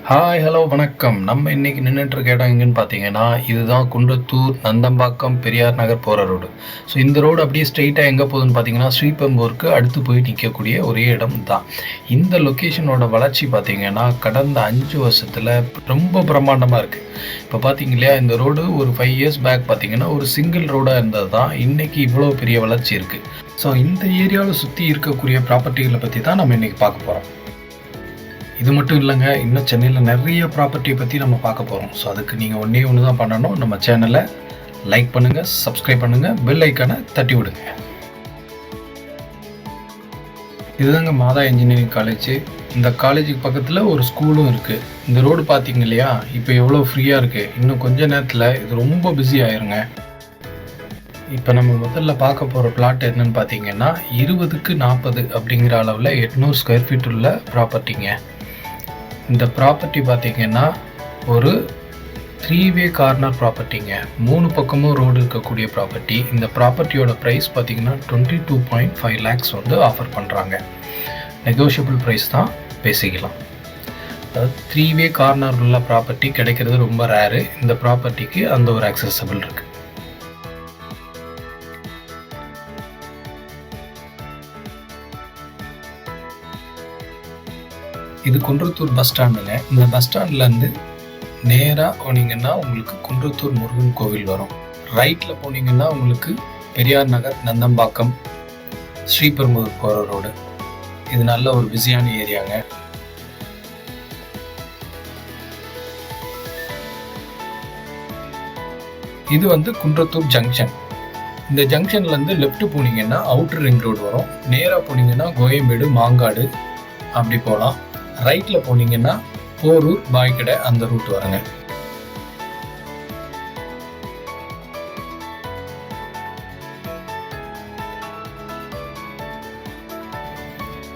Hi, hello, வணக்கம். நம்ம இன்னைக்கு நின்னுட்டு இருக்க இடம் எங்கன்னு பார்த்தீங்கன்னா, இதுதான் குன்றத்தூர், நந்தம்பாக்கம், பெரியார் நகர் போற ரோடு. ஸோ இந்த ரோடு அப்படியே ஸ்ட்ரெயிட்டா எங்க போகுதுன்னு பார்த்தீங்கன்னா, ஸ்ரீபெரும்புதூருக்கு அடுத்து போய் நிற்கக்கூடிய ஒரே இடம் தான். இந்த லொக்கேஷனோட வளர்ச்சி பார்த்தீங்கன்னா, கடந்த 5 வருஷத்துல ரொம்ப பிரம்மாண்டமா இருக்கு. இப்போ பார்த்தீங்க இல்லையா, இந்த ரோடு ஒரு 5 இயர்ஸ் பேக் பார்த்தீங்கன்னா, ஒரு சிங்கிள் ரோடா இருந்தது தான். இன்னைக்கு இவ்வளோ பெரிய வளர்ச்சி இருக்கு. ஸோ இந்த ஏரியாவை சுற்றி இருக்கக்கூடிய ப்ராப்பர்ட்டிகளை பற்றி தான் நம்ம இன்னைக்கு பார்க்க போகிறோம். இது மட்டும் இல்லைங்க, இன்னும் சென்னையில் நிறைய ப்ராப்பர்ட்டியை பற்றி நம்ம பார்க்க போகிறோம். ஸோ அதுக்கு நீங்கள் ஒன்று தான் பண்ணணும். நம்ம சேனலை லைக் பண்ணுங்கள், சப்ஸ்கிரைப் பண்ணுங்கள், பெல் ஐக்கானை தட்டி விடுங்க. இதுதாங்க மாதா இன்ஜினியரிங் காலேஜ். இந்த காலேஜுக்கு பக்கத்தில் ஒரு ஸ்கூலும் இருக்குது. இந்த ரோடு பார்த்தீங்க இல்லையா, இப்போ எவ்வளோ ஃப்ரீயாக இருக்குது. இன்னும் கொஞ்ச நேரத்தில் இது ரொம்ப பிஸி ஆயிருங்க. இப்போ நம்ம முதல்ல பார்க்க போகிற பிளாட் என்னன்னு பார்த்தீங்கன்னா, 20க்கு 40 அப்படிங்கிற அளவில் 800 ஸ்கொயர் ஃபீட் உள்ள ப்ராப்பர்ட்டிங்க. இந்த ப்ராப்பர்ட்டி பார்த்தீங்கன்னா ஒரு 3-வே கார்னர் ப்ராப்பர்ட்டிங்க. 3 பக்கமும் ரோடு இருக்கக்கூடிய ப்ராப்பர்ட்டி. இந்த ப்ராப்பர்ட்டியோட ப்ரைஸ் பார்த்தீங்கன்னா 22.5 lakhs வந்து ஆஃபர் பண்ணுறாங்க. நெகோஷியபிள் ப்ரைஸ் தான் பேசிக்கலாம். அதாவது 3-வே கார்னர் உள்ள ப்ராப்பர்ட்டி கிடைக்கிறது ரொம்ப ரேரு. இந்த ப்ராப்பர்ட்டிக்கு அந்த ஒரு அக்சசபிள் இருக்குது. இது குன்றத்தூர் பஸ் ஸ்டாண்டுங்க. இந்த பஸ் ஸ்டாண்ட்லேருந்து நேராக போனீங்கன்னா உங்களுக்கு குன்றத்தூர் முருகன் கோவில் வரும். ரைட்டில் போனீங்கன்னா உங்களுக்கு பெரியார் நகர், நந்தம்பாக்கம், ஸ்ரீபெரும்புதூர் போகிற ரோடு. இது நல்ல ஒரு பிஸியான ஏரியாங்க. இது வந்து குன்றத்தூர் ஜங்ஷன். இந்த ஜங்ஷன்லேருந்து லெஃப்ட் போனீங்கன்னா அவுட்டர் ரிங் ரோடு வரும். நேராக போனீங்கன்னா கோயம்பேடு, மாங்காடு அப்படி போகலாம். ரைட்டில் போனீங்கன்னா போரூர், பாய்க்கடை அந்த ரூட் வருங்க.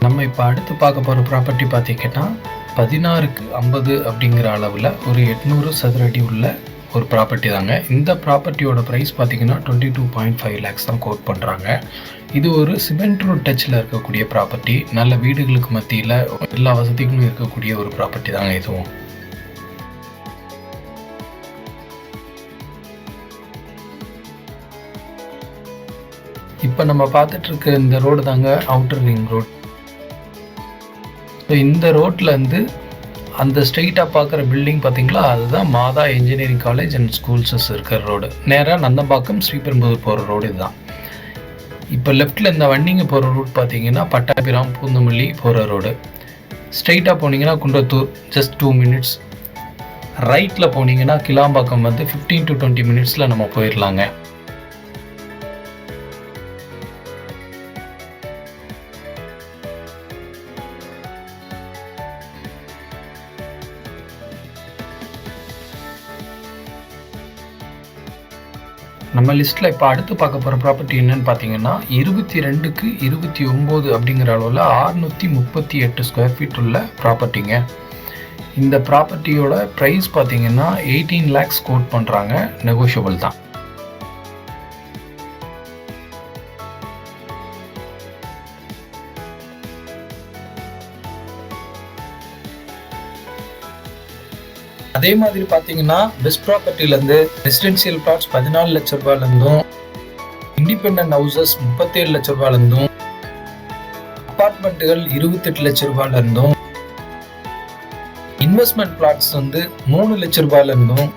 நம்ம இப்போ அடுத்து பார்க்க போகிற ப்ராப்பர்ட்டி பார்த்தீங்கன்னா 16க்கு 50 அப்படிங்கிற அளவில் ஒரு 800 சதுர அடி உள்ள ஒரு ப்ராப்பர்ட்டி தாங்க. இந்த ப்ராப்பர்ட்டியோட ப்ரைஸ் பார்த்தீங்கன்னா 22.5 lakhs தான் கோட் பண்ணுறாங்க. இது ஒரு சிமெண்ட் ரோட் டச்சில் இருக்கக்கூடிய ப்ராப்பர்ட்டி. நல்ல வீடுகளுக்கு மத்தியில் எல்லா வசதிகளும் இருக்கக்கூடிய ஒரு ப்ராப்பர்ட்டி தாங்க இதுவும். இப்போ நம்ம பார்த்துட்டு இருக்க இந்த ரோடு தாங்க அவுட்டர் ரிங் ரோட். இந்த ரோட்லேருந்து அந்த ஸ்ட்ரெயிட்டாக பார்க்குற பில்டிங் பார்த்தீங்களா, அதுதான் மாதா இன்ஜினியரிங் காலேஜ் அண்ட் ஸ்கூல்ஸஸ் இருக்கிற ரோடு. நேராக நந்தம்பாக்கம், ஸ்ரீபெரும்புதூர் போகிற ரோடு இதுதான். இப்போ லெஃப்டில் இந்த வண்டிங்க போகிற ரூட் பார்த்தீங்கன்னா பட்டாபிராம், பூந்தமல்லி போகிற ரோடு. ஸ்ட்ரெயிட்டாக போனீங்கன்னா குன்றத்தூர், ஜஸ்ட் 2 minutes. ரைட்டில் போனீங்கன்னா கிளாம்பாக்கம் வந்து 15 to 20 minutes நம்ம போயிடலாங்க. நம்ம லிஸ்ட்டில் இப்போ அடுத்து பார்க்க போகிற ப்ராப்பர்ட்டி என்னன்னு பார்த்தீங்கன்னா 22க்கு 29 அப்படிங்கிற அளவில் 638 ஸ்கொயர் ஃபீட் உள்ள ப்ராப்பர்ட்டிங்க. இந்த ப்ராப்பர்ட்டியோட ப்ரைஸ் பார்த்தீங்கன்னா 18 lakhs கோட் பண்ணுறாங்க. நெகோஷியபிள் தான். அதே மாதிரி பார்த்தீங்கன்னா பெஸ்ட் ப்ராப்பர்ட்டிலேருந்து ரெசிடென்சியல் பிளாட்ஸ் 14 லட்ச ரூபாயிலேருந்தும், இண்டிபெண்டன்ட் ஹவுசஸ் 37 லட்ச ரூபாயிலேருந்தும், அப்பார்ட்மெண்ட்டுகள் 28 லட்ச ரூபாயிலேருந்தும், இன்வெஸ்ட்மெண்ட் பிளாட்ஸ் வந்து 3 லட்ச ரூபாயிலேருந்தும்,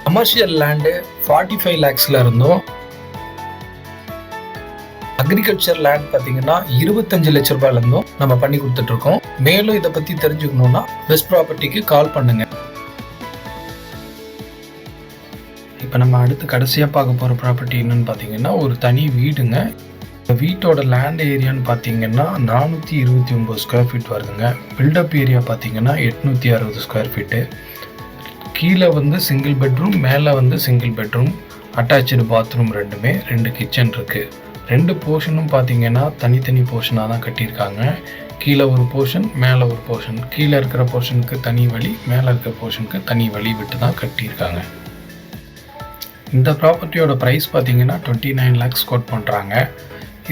கமர்ஷியல் லேண்டு 45 lakhsல இருந்தும், அக்ரிகல்ச்சர் லேண்ட் பார்த்தீங்கன்னா 25 லட்ச ரூபாயிலேருந்தும் நம்ம பண்ணி கொடுத்துட்ருக்கோம். மேலும் இதை பற்றி தெரிஞ்சுக்கணுன்னா பெஸ்ட் ப்ராப்பர்ட்டிக்கு கால் பண்ணுங்க. இப்போ நம்ம அடுத்து கடைசியாக பார்க்க போகிற ப்ராப்பர்ட்டி என்னன்னு பார்த்தீங்கன்னா ஒரு தனி வீடுங்க. இந்த வீட்டோட லேண்ட் ஏரியான்னு பார்த்தீங்கன்னா 429 ஸ்கொயர் ஃபீட் வருதுங்க. பில்டப் ஏரியா பார்த்தீங்கன்னா 860 ஸ்கொயர் ஃபீட்டு. கீழே வந்து சிங்கிள் பெட்ரூம், மேலே வந்து single bedroom, attach bathroom, 2 kitchen இருக்குது. 2 போர்ஷனும் பார்த்தீங்கன்னா தனித்தனி போர்ஷனாக தான் கட்டியிருக்காங்க. கீழே ஒரு போர்ஷன், மேலே ஒரு போர்ஷன். கீழே இருக்கிற போர்ஷனுக்கு தனி வழி, மேலே இருக்கிற போர்ஷனுக்கு தனி வழி விட்டு தான் கட்டியிருக்காங்க. இந்த ப்ராப்பர்ட்டியோட ப்ரைஸ் பார்த்தீங்கன்னா 29 lakhs கோட் பண்ணுறாங்க.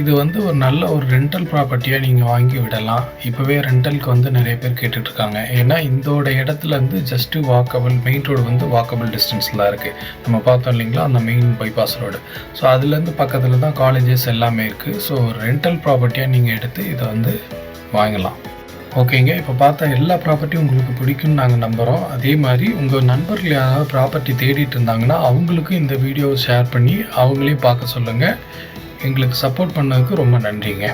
இது வந்து ஒரு நல்ல ஒரு ரெண்டல் ப்ராப்பர்ட்டியாக நீங்கள் வாங்கி விடலாம். இப்போவே ரெண்டலுக்கு வந்து நிறைய பேர் கேட்டுட்ருக்காங்க. ஏன்னா இதோட இடத்துலேருந்து ஜஸ்ட்டு வாக்கபிள் மெயின் ரோடு வந்து வாக்கபிள் டிஸ்டன்ஸில் தான் இருக்குது. நம்ம பார்த்தோம் இல்லைங்களா, அந்த மெயின் பைபாஸ் ரோடு. ஸோ அதுலேருந்து பக்கத்தில் தான் காலேஜஸ் எல்லாமே இருக்குது. ஸோ ரெண்டல் ப்ராப்பர்ட்டியாக நீங்கள் எடுத்து இதை வந்து வாங்கலாம். ஓகேங்க. இப்போ பார்த்த எல்லா ப்ராப்பர்ட்டியும் உங்களுக்கு பிடிக்கும்னு நாங்கள் நம்புகிறோம். அதே மாதிரி உங்கள் நண்பர்கள் யாராவது ப்ராப்பர்ட்டி தேடிட்டு இருந்தாங்கன்னா அவங்களுக்கும் இந்த வீடியோவை ஷேர் பண்ணி அவங்களையும் பார்க்க சொல்லுங்கள். எங்களுக்கு சப்போர்ட் பண்ணதுக்கு ரொம்ப நன்றிங்க.